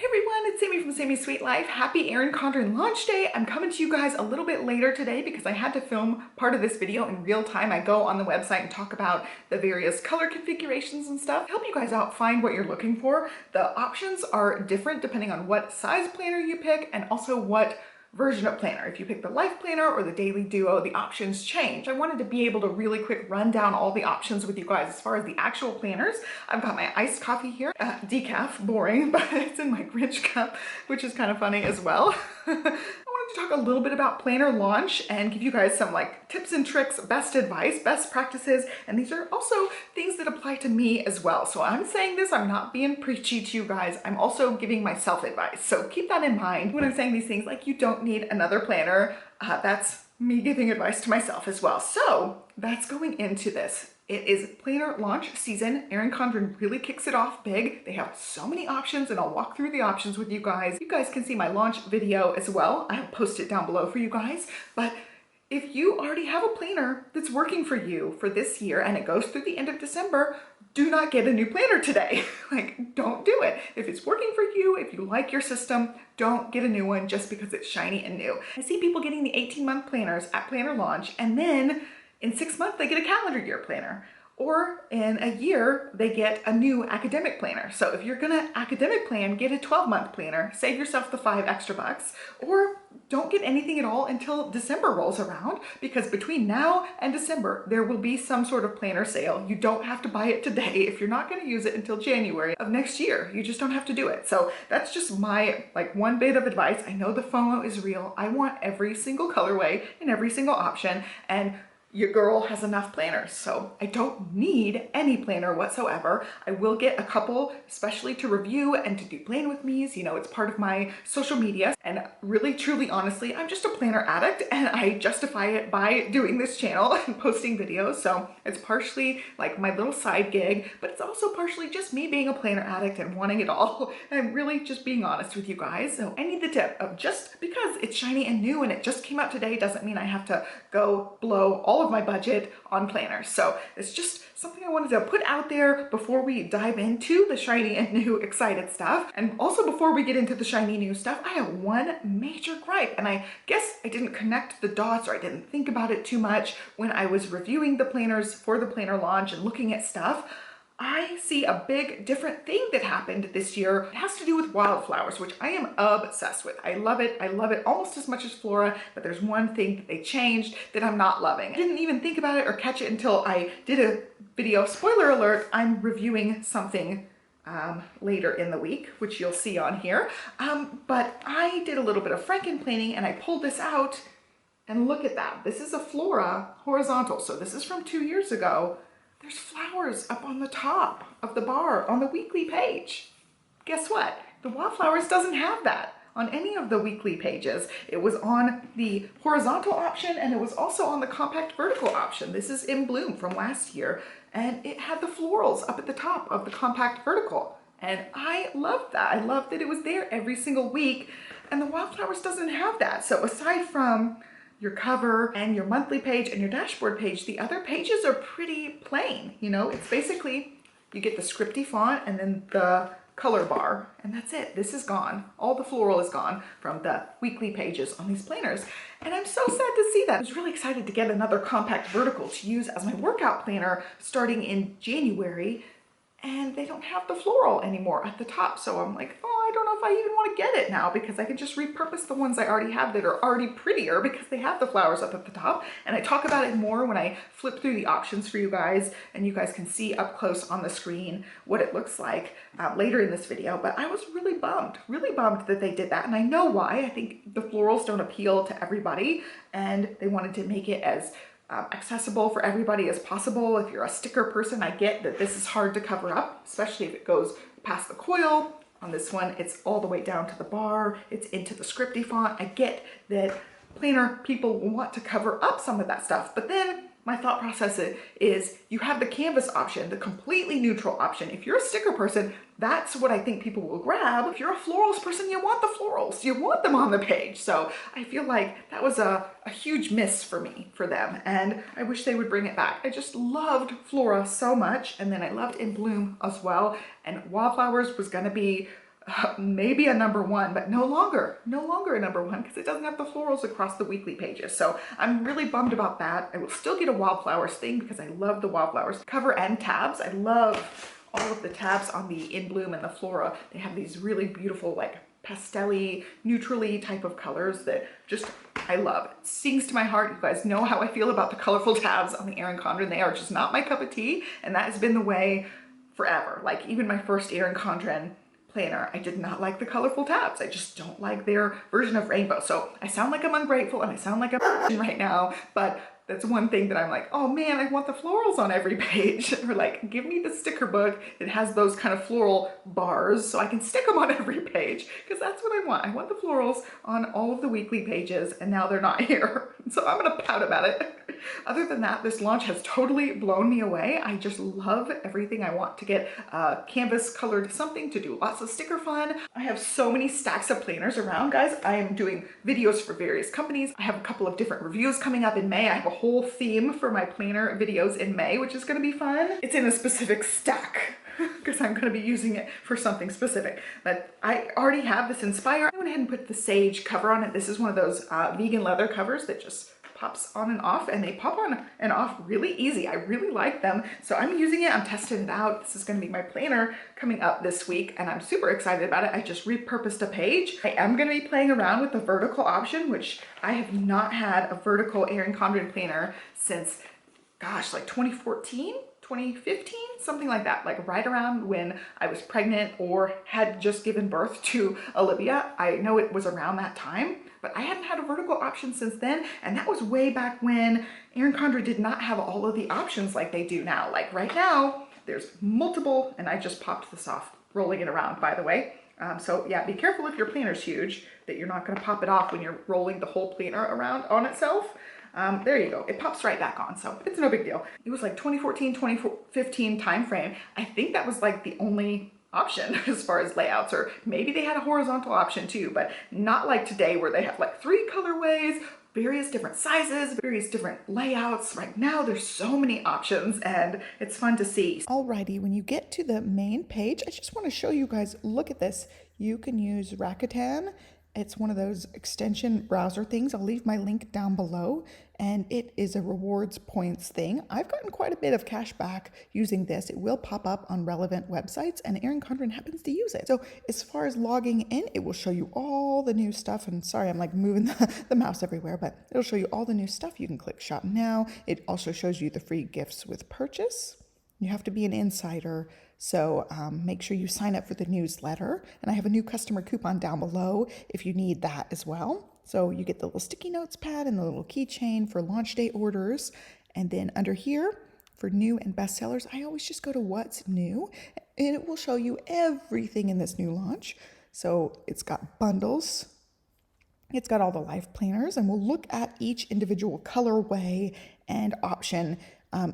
Everyone, it's Sami from Sami's Sweet Life. Happy Erin Condren launch day. I'm coming to you guys a little bit later today because I had to film part of this video in real time. I go on the website and talk about the various color configurations and stuff. Help you guys out find what you're looking for. The options are different depending on what size planner you pick and also what version of planner. If you pick the Life Planner or the Daily Duo, the options change. I wanted to be able to really quick run down all the options with you guys as far as the actual planners. I've got my iced coffee here, decaf, boring, but it's in my Grinch cup, which is kind of funny as well. I wanted to talk a little bit about planner launch and give you guys some like tips and tricks, best advice, best practices, and these are also things that apply to me as well. So I'm saying this, I'm not being preachy to you guys. I'm also giving myself advice. So keep that in mind when I'm saying these things, like you don't need another planner. That's me giving advice to myself as well. So that's going into this. It is planner launch season. Erin Condren really kicks it off big. They have so many options and I'll walk through the options with you guys. You guys can see my launch video as well. I'll post it down below for you guys. But if you already have a planner that's working for you for this year and it goes through the end of December, do not get a new planner today. Like, don't do it. If it's working for you, if you like your system, don't get a new one just because it's shiny and new. I see people getting the 18-month planners at planner launch and then in 6 months, they get a calendar year planner. Or in a year, they get a new academic planner. So if you're gonna academic plan, get a 12-month planner, save yourself the $5 extra, or don't get anything at all until December rolls around, because between now and December, there will be some sort of planner sale. You don't have to buy it today if you're not gonna use it until January of next year. You just don't have to do it. So that's just my one bit of advice. I know the FOMO is real. I want every single colorway and every single option, and your girl has enough planners, so I don't need any planner whatsoever. I will get a couple, especially to review and to do plan with me's. You know, it's part of my social media. And really, truly, honestly, I'm just a planner addict and I justify it by doing this channel and posting videos. So it's partially like my little side gig, but it's also partially just me being a planner addict and wanting it all. And I'm really just being honest with you guys. So I need the tip of just because it's shiny and new and it just came out today doesn't mean I have to go blow all of my budget on planners. So it's just something I wanted to put out there before we dive into the shiny and new excited stuff. And also before we get into the shiny new stuff, I have one major gripe, and I guess I didn't connect the dots or I didn't think about it too much when I was reviewing the planners for the planner launch and looking at stuff. I see a big different thing that happened this year. It has to do with wildflowers, which I am obsessed with. I love it. I love it almost as much as flora, but there's one thing that they changed that I'm not loving. I didn't even think about it or catch it until I did a video. Spoiler alert, I'm reviewing something later in the week, which you'll see on here. But I did a little bit of franken-planning and I pulled this out and look at that. This is a flora horizontal. So this is from 2 years ago. There's flowers up on the top of the bar on the weekly page. Guess what? The Wildflowers doesn't have that on any of the weekly pages. It was on the horizontal option and it was also on the compact vertical option. This is In Bloom from last year and it had the florals up at the top of the compact vertical. And I loved that. I loved that it was there every single week and the Wildflowers doesn't have that. So aside from your cover and your monthly page and your dashboard page, the other pages are pretty plain. You know, it's basically, you get the scripty font and then the color bar, and that's it. This is gone. All the floral is gone from the weekly pages on these planners. And I'm so sad to see that. I was really excited to get another compact vertical to use as my workout planner starting in January, and they don't have the floral anymore at the top. So I'm like, oh, I don't know if I even want to get it now because I can just repurpose the ones I already have that are already prettier because they have the flowers up at the top. And I talk about it more when I flip through the options for you guys and you guys can see up close on the screen what it looks like later in this video. But I was really bummed that they did that. And I know why. I think the florals don't appeal to everybody and they wanted to make it as accessible for everybody as possible. If you're a sticker person, I get that this is hard to cover up, especially if it goes past the coil. On this one, it's all the way down to the bar. It's into the scripty font. I get that planner people want to cover up some of that stuff, but then my thought process is you have the canvas option, the completely neutral option. If you're a sticker person, that's what I think people will grab. If you're a florals person, you want the florals. You want them on the page. So I feel like that was a huge miss for me, for them. And I wish they would bring it back. I just loved Flora so much. And then I loved In Bloom as well. And Wildflowers was gonna be maybe a #1, but no longer a #1 because it doesn't have the florals across the weekly pages. So I'm really bummed about that. I will still get a wildflowers thing because I love the wildflowers cover and tabs. I love all of the tabs on the In Bloom and the Flora. They have these really beautiful, like pastel-y, neutrally type of colors that just, I love. It sings to my heart. You guys know how I feel about the colorful tabs on the Erin Condren. They are just not my cup of tea, and that has been the way forever. Like even my first Erin Condren planner, I did not like the colorful tabs. I just don't like their version of rainbow. So I sound like I'm ungrateful and I sound like I'm right now, but that's one thing that I'm like, oh man, I want the florals on every page. Or like, give me the sticker book that has those kind of floral bars so I can stick them on every page, because that's what I want. I want the florals on all of the weekly pages, and now they're not here. So I'm gonna pout about it. Other than that, this launch has totally blown me away. I just love everything. I want to get canvas colored something to do lots of sticker fun. I have so many stacks of planners around, guys. I am doing videos for various companies. I have a couple of different reviews coming up in May. I have a whole theme for my planner videos in May, which is gonna be fun. It's in a specific stack because I'm gonna be using it for something specific. But I already have this Inspire. I went ahead and put the Sage cover on it. This is one of those vegan leather covers that just pops on and off, and they pop on and off really easy. I really like them. So I'm using it, I'm testing it out. This is gonna be my planner coming up this week, and I'm super excited about it. I just repurposed a page. I am gonna be playing around with the vertical option, which I have not had a vertical Erin Condren planner since, gosh, like 2014? 2015, something like that, like right around when I was pregnant or had just given birth to Olivia. I know it was around that time, but I hadn't had a vertical option since then, and that was way back when Erin Condren did not have all of the options like they do now. Like right now, there's multiple, and I just popped this off, rolling it around, by the way. So yeah, be careful if your planner's huge, that you're not gonna pop it off when you're rolling the whole planner around on itself. There you go. It pops right back on, so it's no big deal. It was like 2014, 2015 time frame. I think that was like the only option as far as layouts, or maybe they had a horizontal option too, but not like today where they have like 3 colorways, various different sizes, various different layouts. Right now there's so many options, and it's fun to see. Alrighty, when you get to the main page, I just want to show you guys, look at this. You can use Rakuten. It's one of those extension browser things. I'll leave my link down below, and it is a rewards points thing. I've gotten quite a bit of cash back using this. It will pop up on relevant websites, and Erin Condren happens to use it. So as far as logging in, it will show you all the new stuff. And sorry, I'm like moving the mouse everywhere, but it'll show you all the new stuff. You can click shop now. It also shows you the free gifts with purchase. You have to be an insider, so make sure you sign up for the newsletter. And I have a new customer coupon down below if you need that as well. So you get the little sticky notes pad and the little keychain for launch day orders. And then under here, for new and bestsellers, I always just go to what's new, and it will show you everything in this new launch. So it's got bundles. It's got all the life planners, and we'll look at each individual colorway and option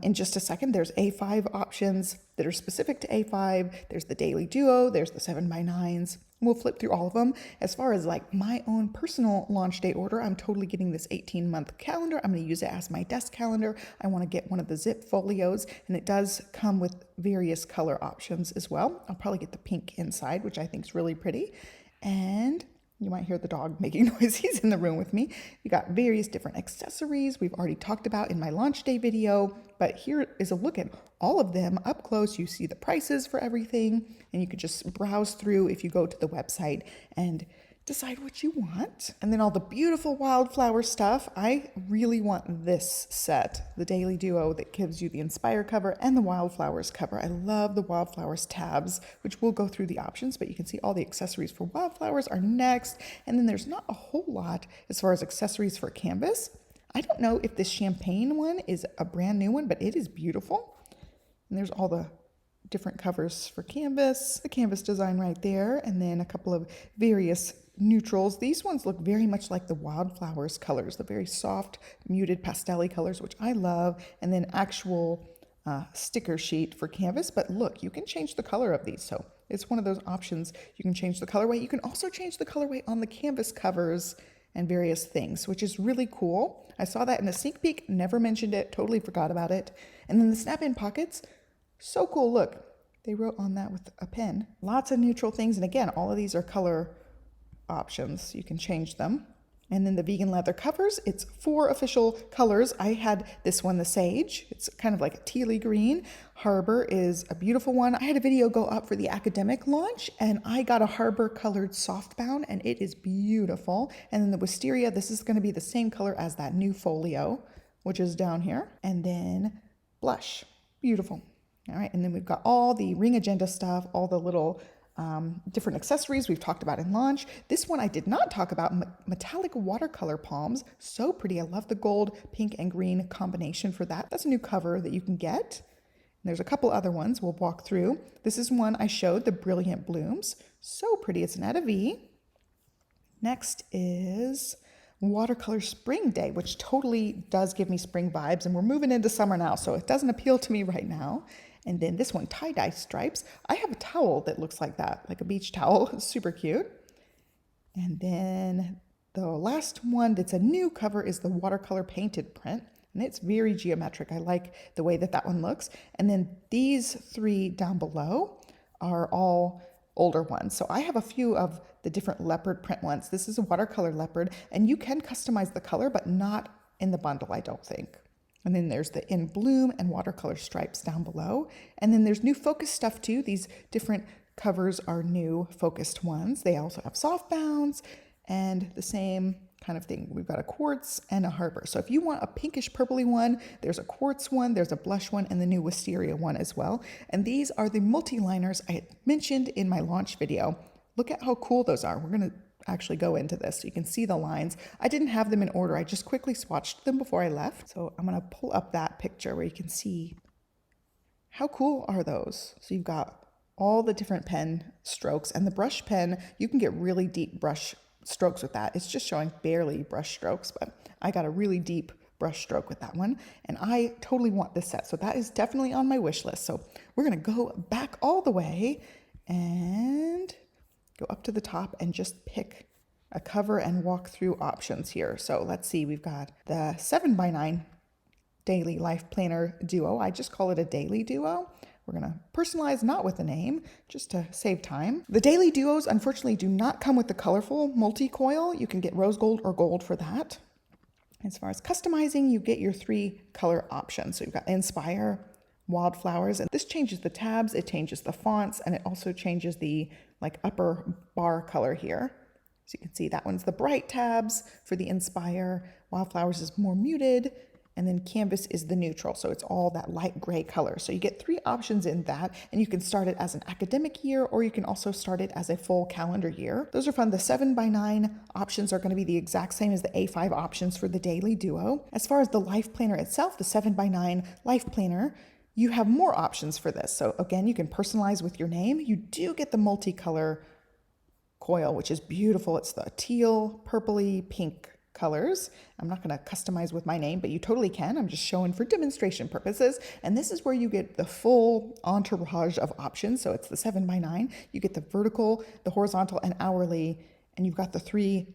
in just a second. There's A5 options that are specific to A5. There's the Daily Duo. There's the 7x9s. We'll flip through all of them. As far as like my own personal launch day order, I'm totally getting this 18-month calendar. I'm going to use it as my desk calendar. I want to get one of the zip folios, and it does come with various color options as well. I'll probably get the pink inside, which I think is really pretty. And you might hear the dog making noise. He's in the room with me. You got various different accessories we've already talked about in my launch day video, but here is a look at all of them up close. You see the prices for everything, and you could just browse through if you go to the website and decide what you want. And then all the beautiful wildflower stuff. I really want this set, the Daily Duo, that gives you the Inspire cover and the Wildflowers cover. I love the Wildflowers tabs, which we'll go through the options, but you can see all the accessories for Wildflowers are next. And then there's not a whole lot as far as accessories for canvas. I don't know if this champagne one is a brand new one, but it is beautiful. And there's all the different covers for canvas, the canvas design right there, and then a couple of various neutrals. These ones look very much like the Wildflowers colors, the very soft, muted pastel-y colors, which I love, and then actual sticker sheet for canvas. But look, you can change the color of these. So it's one of those options. You can change the colorway. You can also change the colorway on the canvas covers and various things, which is really cool. I saw that in a sneak peek, never mentioned it, totally forgot about it. And then the snap-in pockets, so cool. Look, They wrote on that with a pen. Lots of neutral things. And again, all of these are color options. You can change them. And then the vegan leather covers, it's 4 official colors. I had this one, the sage. It's kind of like a tealy green. Harbor is a beautiful one. I had a video go up for the academic launch and I got a harbor colored softbound and it is beautiful. And then the wisteria, this is going to be the same color as that new folio, which is down here. And then blush, beautiful. All right, and then we've got all the ring agenda stuff, all the little different accessories we've talked about in launch. This one I did not talk about, metallic watercolor palms. So pretty. I love the gold, pink, and green combination for that. That's a new cover that you can get. And there's a couple other ones we'll walk through. This is one I showed, the Brilliant Blooms. So pretty. It's an Etta V. Next is Watercolor Spring Day, which totally does give me spring vibes. And we're moving into summer now, so it doesn't appeal to me right now. And then this one, tie-dye stripes. I have a towel that looks like that, like a beach towel. It's super cute. And then the last one that's a new cover is the Watercolor Painted print. And it's very geometric. I like the way that that one looks. And then these 3 down below are all older ones. So I have a few of the different leopard print ones. This is a watercolor leopard, and you can customize the color, but not in the bundle, I don't think. And then there's the In Bloom and watercolor stripes down below. And then there's new focus stuff too. These different covers are new focused ones. They also have soft bounds and the same kind of thing. We've got a quartz and a harbor. So if you want a pinkish purpley one, there's a quartz one, there's a blush one, and the new wisteria one as well. And these are the multi-liners I had mentioned in my launch video. Look at how cool those are. We're going to actually go into this so you can see the lines. I didn't have them in order. I just quickly swatched them before I left. So I'm going to pull up that picture where you can see how cool are those. So you've got all the different pen strokes, and the brush pen, you can get really deep brush strokes with that. It's just showing barely brush strokes, but I got a really deep brush stroke with that one, and I totally want this set. So that is definitely on my wish list. So we're going to go back all the way and go up to the top and just pick a cover and walk through options here. So let's see, we've got the 7x9 Daily Life Planner Duo. I just call it a Daily Duo. We're going to personalize, not with a name, just to save time. The Daily Duos, unfortunately, do not come with the colorful multi-coil. You can get rose gold or gold for that. As far as customizing, you get your 3 color options. So you've got Inspire, Wildflowers, and this changes the tabs, it changes the fonts, and it also changes the upper bar color here. So you can see that one's the bright tabs for the Inspire, Wildflowers is more muted, and then Canvas is the neutral. So it's all that light gray color. So you get 3 options in that, and you can start it as an academic year, or you can also start it as a full calendar year. Those are fun. The 7x9 options are going to be the exact same as the A5 options for the Daily Duo. As far as the Life Planner itself, the 7x9 Life Planner, you have more options for this. So again, you can personalize with your name. You do get the multicolor coil, which is beautiful. It's the teal, purpley, pink colors. I'm not going to customize with my name, but you totally can. I'm just showing for demonstration purposes. And this is where you get the full entourage of options. So it's the 7x9. You get the vertical, the horizontal, and hourly, and you've got the 3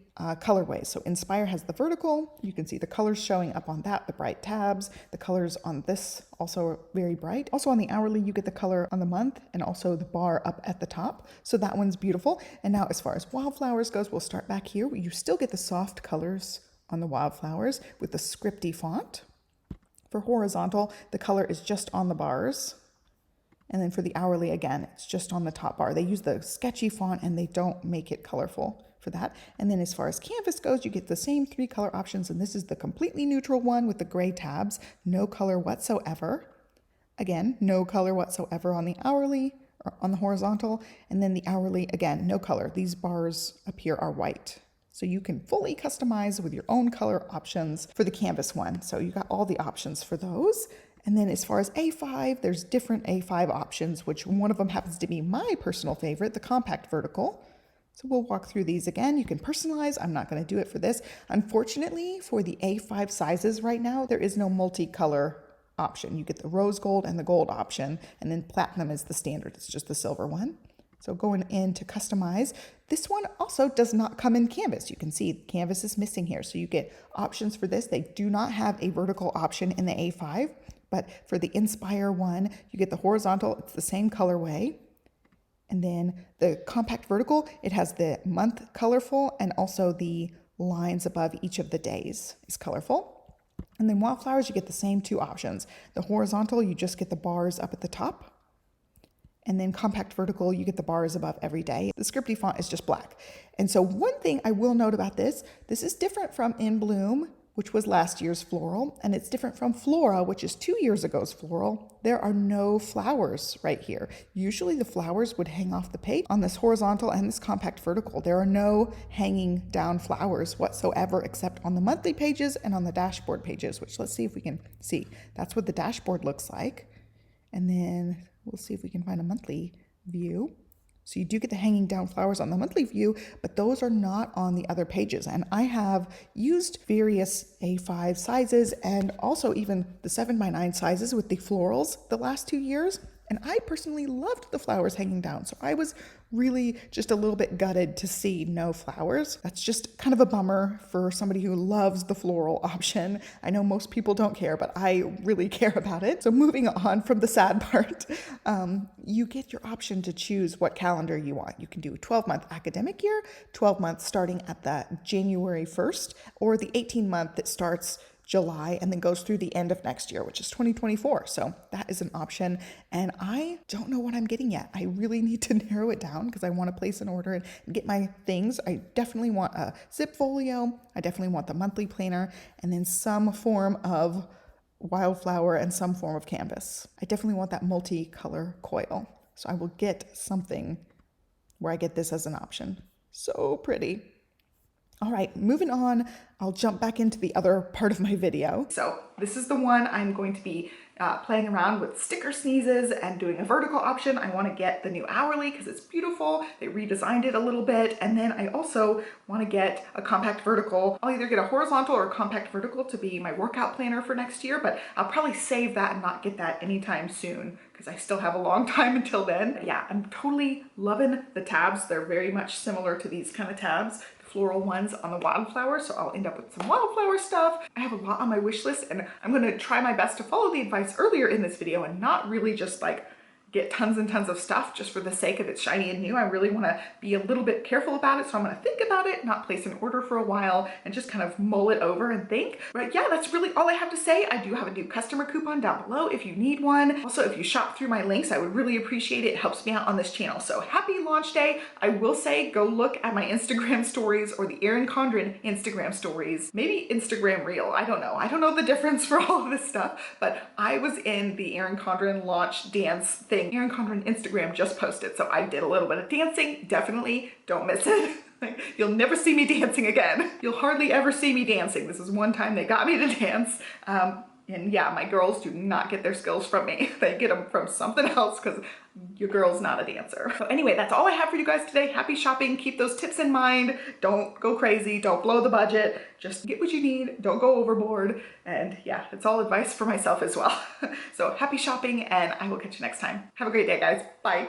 colorways. So Inspire has the vertical. You can see the colors showing up on that, the bright tabs. The colors on this also are very bright. Also on the hourly, you get the color on the month and also the bar up at the top. So that one's beautiful. And now as far as Wildflowers goes, we'll start back here. You still get the soft colors on the Wildflowers with the scripty font. For horizontal, the color is just on the bars. And then for the hourly, again, it's just on the top bar. They use the sketchy font and they don't make it colorful for that. And then as far as Canvas goes, you get the same 3 color options. And this is the completely neutral one with the gray tabs, no color whatsoever. Again, no color whatsoever on the hourly or on the horizontal. And then the hourly, again, no color. These bars up here are white. So you can fully customize with your own color options for the Canvas one. So you got all the options for those. And then as far as A5, there's different A5 options, which one of them happens to be my personal favorite, the compact vertical. So we'll walk through these again. You can personalize. I'm not going to do it for this. Unfortunately, for the A5 sizes right now, there is no multicolor option. You get the rose gold and the gold option, and then platinum is the standard. It's just the silver one. So going in to customize, this one also does not come in Canvas. You can see Canvas is missing here. So you get options for this. They do not have a vertical option in the A5, But for the Inspire one, you get the horizontal, it's the same colorway. And then the compact vertical, it has the month colorful and also the lines above each of the days is colorful. And then Wildflowers, you get the same two options. The horizontal, you just get the bars up at the top. And then compact vertical, you get the bars above every day. The scripty font is just black. And so one thing I will note about this is different from In Bloom, which was last year's floral, and it's different from Flora, which is 2 years ago's floral. There are no flowers right here. Usually the flowers would hang off the page. On this horizontal and this compact vertical, there are no hanging down flowers whatsoever, except on the monthly pages and on the dashboard pages, which let's see if we can see. That's what the dashboard looks like. And then we'll see if we can find a monthly view. So you do get the hanging down flowers on the monthly view, but those are not on the other pages. And I have used various A5 sizes and also even the 7x9 sizes with the florals the last 2 years. And I personally loved the flowers hanging down. So I was really just a little bit gutted to see no flowers. That's just kind of a bummer for somebody who loves the floral option. I know most people don't care, but I really care about it. So moving on from the sad part, you get your option to choose what calendar you want. You can do a 12-month academic year, 12 months starting at the January 1st, or the 18-month that starts July and then goes through the end of next year, which is 2024. So that is an option. And I don't know what I'm getting yet. I really need to narrow it down because I want to place an order and get my things. I definitely want a zip folio. I definitely want the monthly planner and then some form of wildflower and some form of canvas. I definitely want that multicolor coil. So I will get something where I get this as an option. So pretty. All right, moving on, I'll jump back into the other part of my video. So this is the one I'm going to be playing around with sticker sneezes and doing a vertical option. I want to get the new hourly because it's beautiful. They redesigned it a little bit. And then I also want to get a compact vertical. I'll either get a horizontal or a compact vertical to be my workout planner for next year, but I'll probably save that and not get that anytime soon because I still have a long time until then. But yeah, I'm totally loving the tabs. They're very much similar to these kind of tabs. Floral ones on the wildflower, so I'll end up with some wildflower stuff. I have a lot on my wish list and I'm going to try my best to follow the advice earlier in this video and not really just like get tons and tons of stuff just for the sake of it's shiny and new. I really want to be a little bit careful about it, so I'm going to think about it, not place an order for a while, and just kind of mull it over and think. But yeah, that's really all I have to say. I do have a new customer coupon down below if you need one. Also, if you shop through my links, I would really appreciate it. It helps me out on this channel. So happy launch day. I will say go look at my Instagram stories or the Erin Condren Instagram stories, maybe Instagram Reel. I don't know. I don't know the difference for all of this stuff, but I was in the Erin Condren launch dance thing. Erin Condren Instagram just posted, so I did a little bit of dancing. Definitely don't miss it. You'll never see me dancing again. You'll hardly ever see me dancing. This is one time they got me to dance. And yeah, my girls do not get their skills from me. They get them from something else because your girl's not a dancer. So anyway, that's all I have for you guys today. Happy shopping. Keep those tips in mind. Don't go crazy. Don't blow the budget. Just get what you need. Don't go overboard. And yeah, it's all advice for myself as well. So happy shopping and I will catch you next time. Have a great day, guys. Bye.